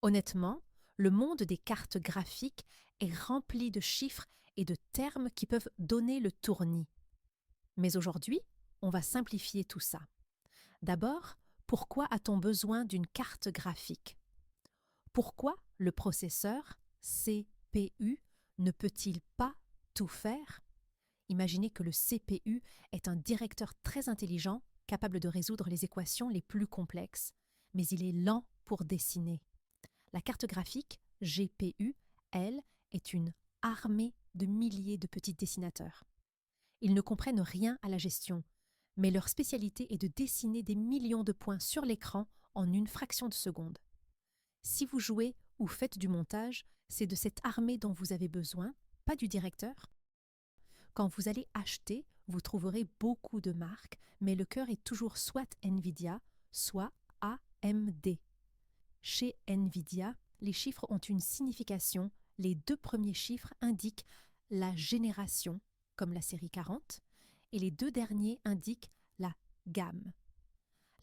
Honnêtement, le monde des cartes graphiques est rempli de chiffres et de termes qui peuvent donner le tournis. Mais aujourd'hui, on va simplifier tout ça. D'abord, pourquoi a-t-on besoin d'une carte graphique? Pourquoi le processeur CPU ne peut-il pas tout faire? Imaginez que le CPU est un directeur très intelligent, capable de résoudre les équations les plus complexes, mais il est lent pour dessiner. La carte graphique, GPU, elle, est une armée de milliers de petits dessinateurs. Ils ne comprennent rien à la gestion, mais leur spécialité est de dessiner des millions de points sur l'écran en une fraction de seconde. Si vous jouez ou faites du montage, c'est de cette armée dont vous avez besoin, pas du directeur. Quand vous allez acheter, vous trouverez beaucoup de marques, mais le cœur est toujours soit Nvidia, soit AMD. Chez Nvidia, les chiffres ont une signification. Les deux premiers chiffres indiquent la génération, comme la série 40, et les deux derniers indiquent la gamme.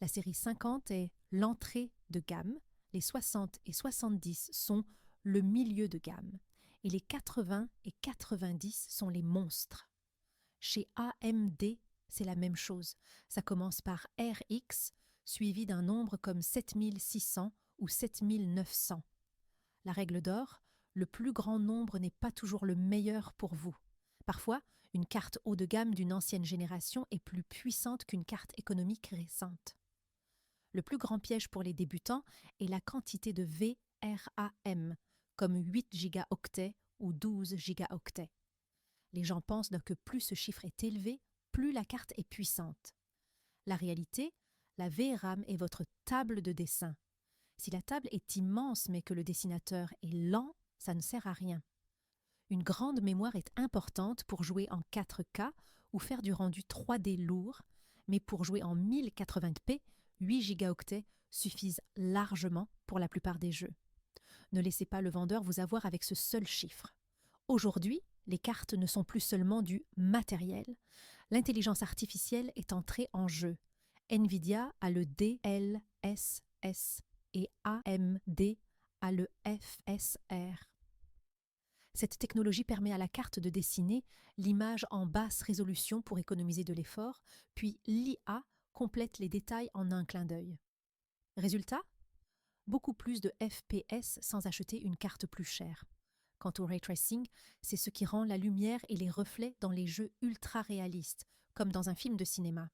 La série 50 est l'entrée de gamme, les 60 et 70 sont le milieu de gamme, et les 80 et 90 sont les monstres. Chez AMD, c'est la même chose. Ça commence par RX, suivi d'un nombre comme 7600 ou 7900. La règle d'or, le plus grand nombre n'est pas toujours le meilleur pour vous. Parfois, une carte haut de gamme d'une ancienne génération est plus puissante qu'une carte économique récente. Le plus grand piège pour les débutants est la quantité de VRAM, comme 8 gigaoctets ou 12 gigaoctets. Les gens pensent que plus ce chiffre est élevé, plus la carte est puissante. La réalité, la VRAM est votre table de dessin. Si la table est immense mais que le dessinateur est lent, ça ne sert à rien. Une grande mémoire est importante pour jouer en 4K ou faire du rendu 3D lourd, mais pour jouer en 1080p, 8 gigaoctets suffisent largement pour la plupart des jeux. Ne laissez pas le vendeur vous avoir avec ce seul chiffre. Aujourd'hui, les cartes ne sont plus seulement du matériel. L'intelligence artificielle est entrée en jeu. Nvidia a le DLSS et AMD a le FSR. Cette technologie permet à la carte de dessiner l'image en basse résolution pour économiser de l'effort, puis l'IA complète les détails en un clin d'œil. Résultat? Beaucoup plus de FPS sans acheter une carte plus chère. Quant au ray tracing, c'est ce qui rend la lumière et les reflets dans les jeux ultra réalistes, comme dans un film de cinéma.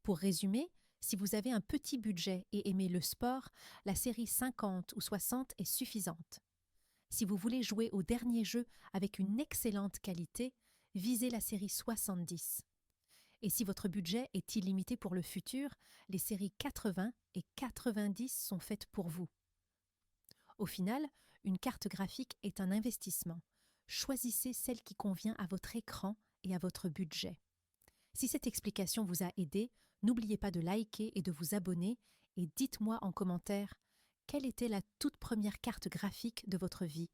Pour résumer, si vous avez un petit budget et aimez le sport, la série 50 ou 60 est suffisante. Si vous voulez jouer au dernier jeu avec une excellente qualité, visez la série 70. Et si votre budget est illimité pour le futur, les séries 80 et 90 sont faites pour vous. Au final, une carte graphique est un investissement. Choisissez celle qui convient à votre écran et à votre budget. Si cette explication vous a aidé, n'oubliez pas de liker et de vous abonner et dites-moi en commentaire quelle était la toute première carte graphique de votre vie.